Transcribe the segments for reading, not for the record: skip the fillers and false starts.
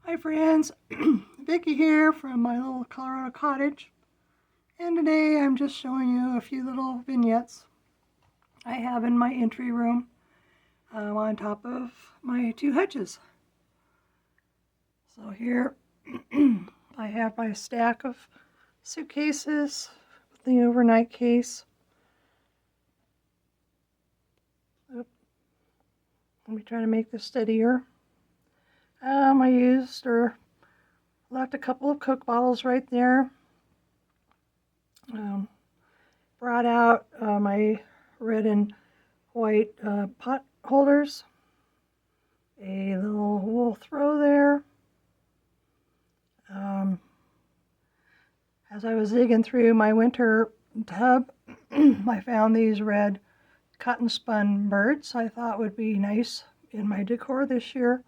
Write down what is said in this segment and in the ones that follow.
Hi friends, Vicki here from my little Colorado cottage, and today I'm just showing you a few little vignettes I have in my entry room on top of my two hutches. So here I have my stack of suitcases with the overnight case. Let me try to make this steadier. I used or left a couple of Coke bottles right there. Brought out my red and white pot holders. A little wool throw there. As I was digging through my winter tub, I found these red cotton spun birds I thought would be nice in my decor this year,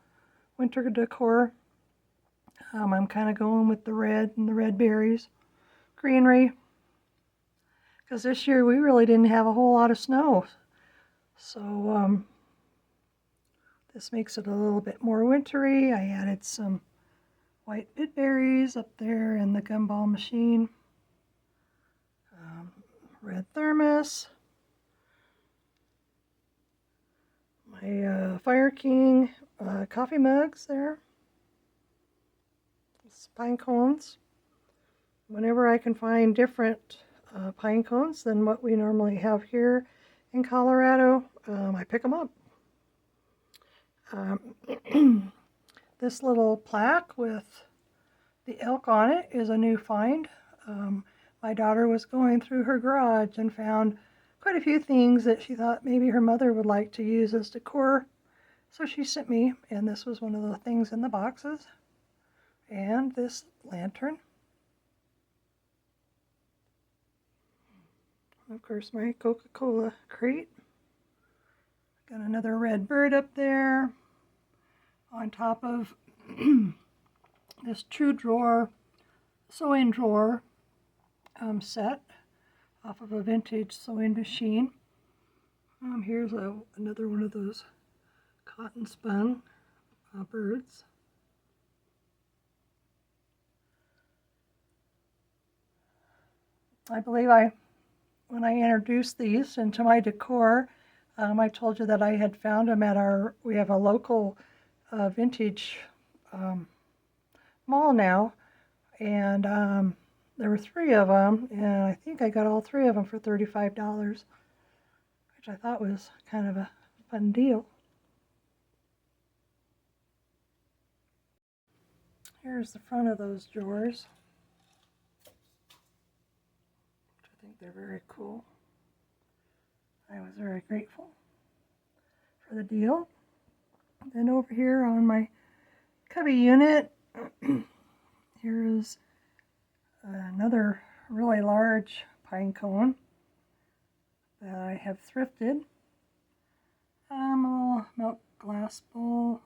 winter decor. I'm kind of going with the red and the red berries, greenery, because this year we really didn't have a whole lot of snow. So this makes it a little bit more wintry. I added some white bitberries up there in the gumball machine. Red thermos. My Fire King coffee mugs there. Pine cones. Whenever I can find different pine cones than what we normally have here in Colorado, I pick them up. This little plaque with the elk on it is a new find. My daughter was going through her garage and found quite a few things that she thought maybe her mother would like to use as decor. So she sent me, and this was one of the things in the boxes. And this lantern. Of course, my Coca-Cola crate. Got another red bird up there on top of this true drawer, sewing drawer set off of a vintage sewing machine. Here's another one of those cotton spun birds. I believe when I introduced these into my decor, I told you that I had found them at we have a local vintage mall now, and there were 3 of them, and I think I got all 3 of them for $35, which I thought was kind of a fun deal. Here's the front of those drawers, which I think they're very cool. I was very grateful for the deal. Then over here on my cubby unit, here's another really large pine cone that I have thrifted. A little milk glass bowl,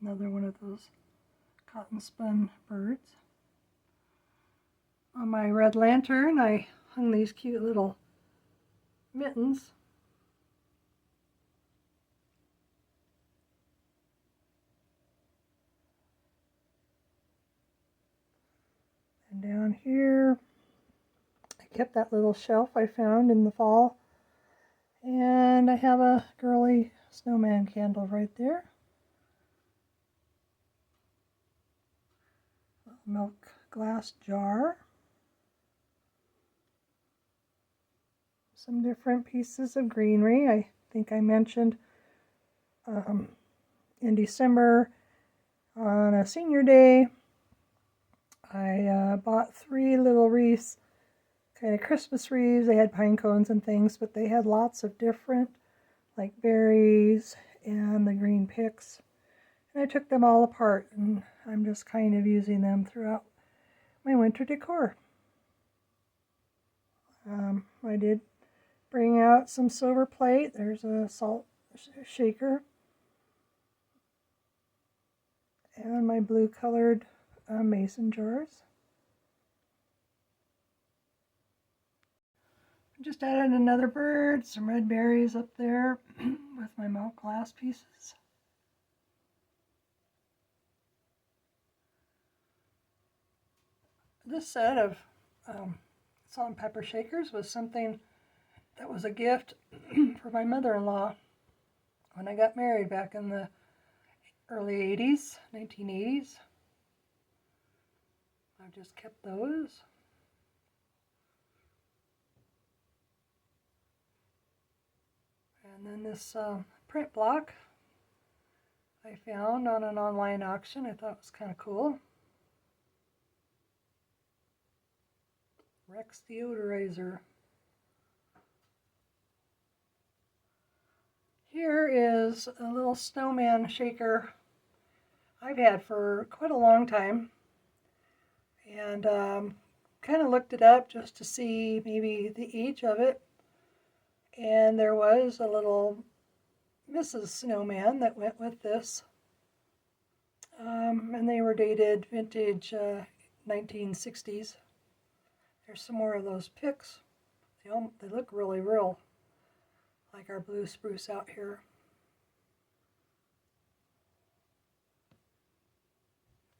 another one of those cotton spun birds. On my red lantern, I hung these cute little mittens. And down here, I kept that little shelf I found in the fall. And I have a girly snowman candle right there. A milk glass jar. Some different pieces of greenery. I think I mentioned in December on a senior day, I bought 3 little wreaths, kind of Christmas wreaths. They had pine cones and things, but they had lots of different, like berries and the green picks. And I took them all apart, and I'm just kind of using them throughout my winter decor. I did bring out some silver plate. There's a salt shaker. And my blue colored mason jars. Just added another bird, some red berries up there with my milk glass pieces. this set of salt and pepper shakers was something that was a gift for my mother-in-law when I got married back in the early 80s, 1980s. I've just kept those. And then this print block I found on an online auction. I thought it was kind of cool. Rex deodorizer. Here is a little snowman shaker I've had for quite a long time, and kind of looked it up just to see maybe the age of it, and there was a little Mrs. Snowman that went with this, and they were dated vintage 1960s. There's some more of those picks. They look really real like our blue spruce out here.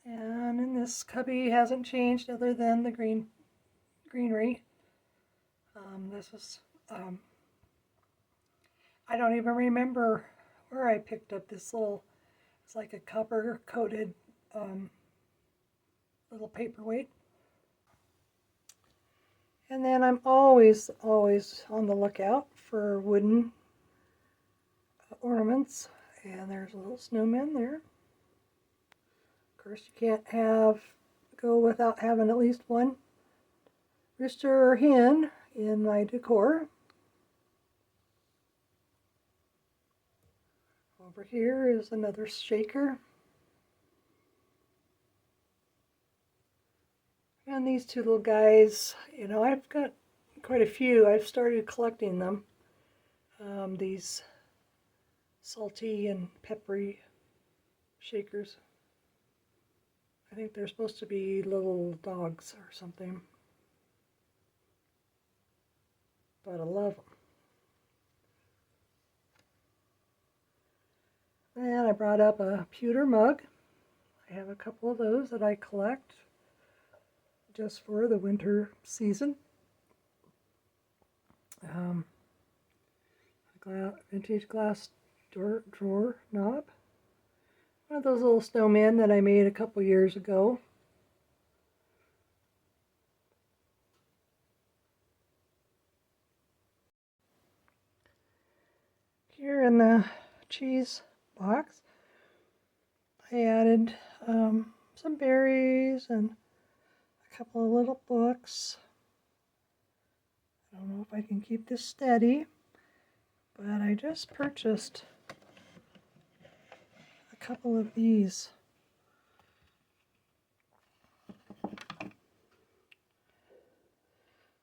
And in this cubby hasn't changed other than the greenery. This is, I don't even remember where I picked up this little, it's like a copper coated little paperweight. And then I'm always on the lookout for wooden ornaments. And there's a little snowman there. Of course, you can't go without having at least one rooster or hen in my decor. Over here is another shaker. And these two little guys, you know, I've got quite a few. I've started collecting them. These salty and peppery shakers. I think they're supposed to be little dogs or something. But I love them. And I brought up a pewter mug. I have a couple of those that I collect just for the winter season. Vintage glass drawer knob. One of those little snowmen that I made a couple years ago. Here in the cheese box, I added some berries and a couple of little books. I don't know if I can keep this steady, but I just purchased a couple of these.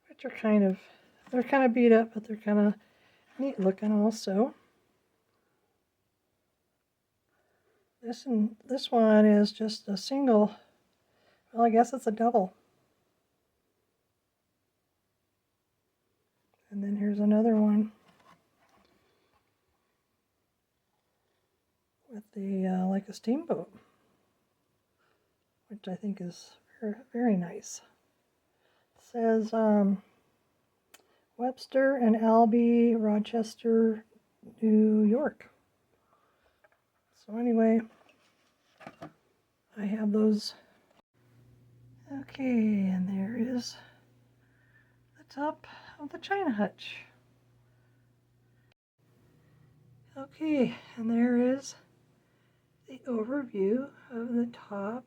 Which are they're kind of beat up, but they're kind of neat looking also. This one is just a single, well, I guess it's a double. And then here's another one with the like a steamboat, which I think is very, very nice. It says Webster and Albee, Rochester, New York. So anyway, I have those. Okay, and there is the top of the china hutch. Okay, and there is the overview of the top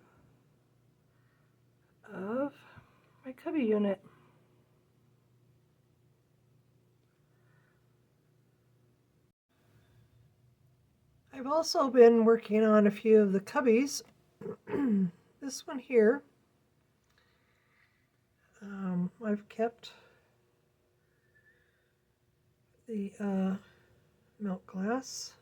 of my cubby unit. I've also been working on a few of the cubbies. This one here, I've kept the milk glass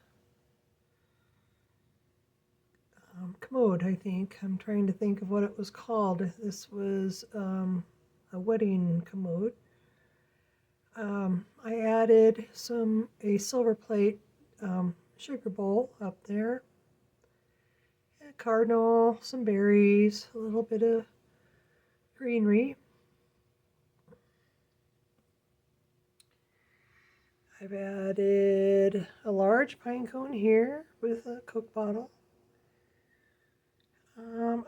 commode, I think. I'm trying to think of what it was called. This was a wedding commode. I added a silver plate sugar bowl up there, a cardinal, some berries, a little bit of greenery. I've added a large pine cone here with a Coke bottle.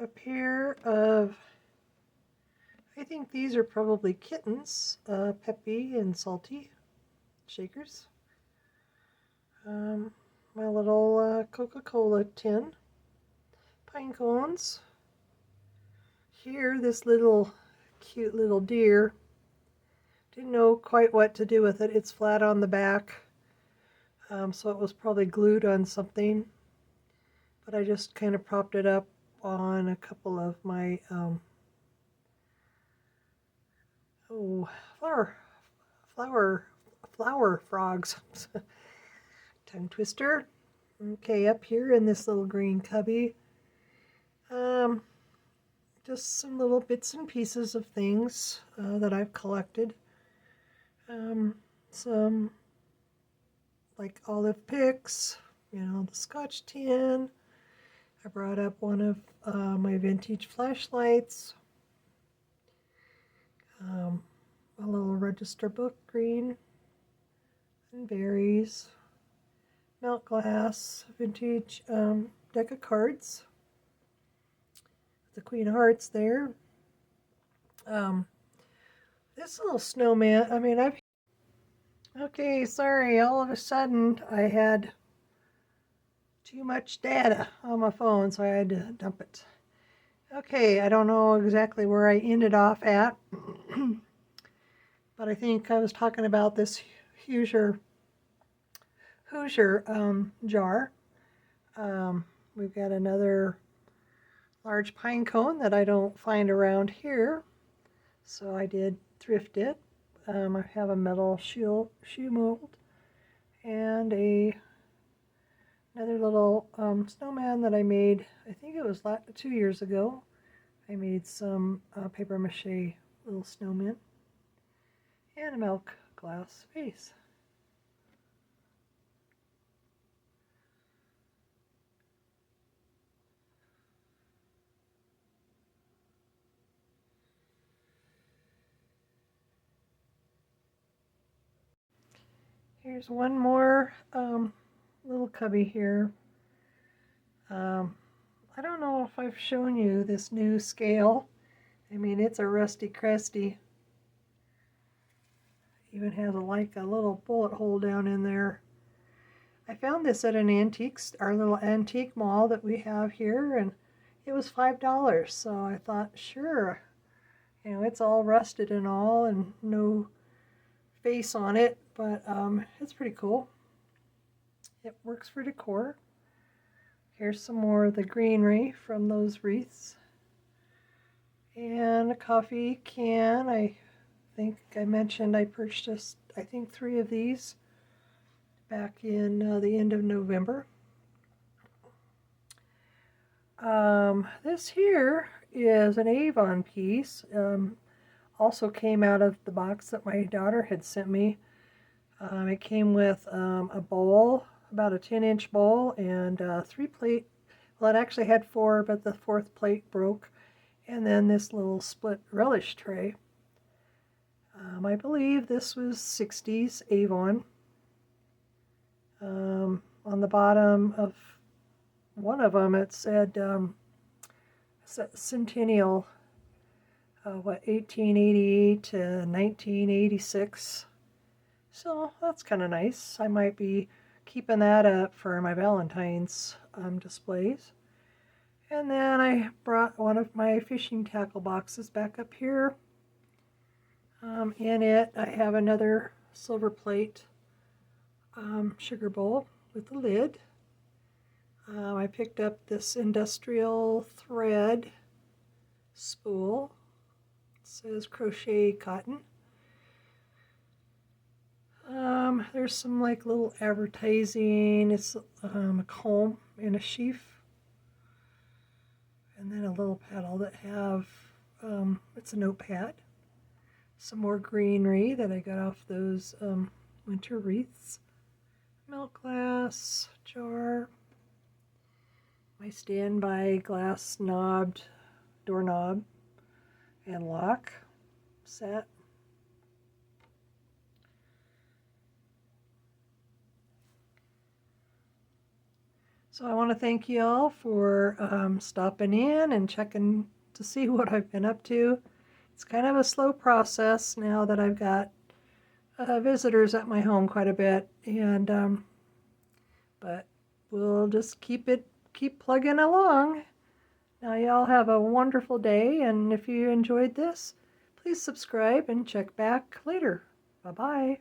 A pair of, I think these are probably kittens, Peppy and Salty shakers. My little Coca-Cola tin. Pine cones. Here, this little cute little deer. Didn't know quite what to do with it. It's flat on the back, so it was probably glued on something. But I just kind of propped it up on a couple of my flower frogs. Tongue twister. Okay, up here in this little green cubby, just some little bits and pieces of things that I've collected. Some like olive picks, you know, the Scotch tin. I brought up one of my vintage flashlights, a little register book green, and berries, milk glass, vintage deck of cards, the Queen of Hearts there. This little snowman, I mean, okay, sorry, all of a sudden I had too much data on my phone, so I had to dump it. Okay, I don't know exactly where I ended off at, but I think I was talking about this Hoosier jar. We've got another large pine cone that I don't find around here, so I did thrift it. I have a metal shoe mold and another little snowman that I made, I think it was 2 years ago. I made some paper mache little snowmen and a milk glass vase. Here's one more little cubby here. I don't know if I've shown you this new scale. I mean, it's a rusty crusty. Even has like a little bullet hole down in there. I found this at our little antique mall that we have here, and it was $5. So I thought, sure, you know, it's all rusted and all, and no face on it, but it's pretty cool. It works for decor. Here's some more of the greenery from those wreaths. And a coffee can. I think I mentioned I purchased, I think, 3 of these back in the end of November. This here is an Avon piece. Also came out of the box that my daughter had sent me. It came with a bowl, about a 10-inch bowl, and 3 plate. Well, it actually had 4, but the 4th plate broke. And then this little split relish tray. I believe this was 60s Avon. On the bottom of one of them it said Centennial, 1888 to 1986. So that's kind of nice. I might be keeping that up for my Valentine's displays. And then I brought one of my fishing tackle boxes back up here. In it I have another silver plate sugar bowl with a lid. I picked up this industrial thread spool. It says crochet cotton. There's some like little advertising. It's a comb and a sheaf. And then a little paddle that have, it's a notepad. Some more greenery that I got off those winter wreaths. Milk glass jar. My standby glass knobbed doorknob. and lock set. So I want to thank you all for stopping in and checking to see what I've been up to. It's kind of a slow process now that I've got visitors at my home quite a bit, and but we'll just keep plugging along. Now y'all have a wonderful day, and if you enjoyed this, please subscribe and check back later. Bye-bye.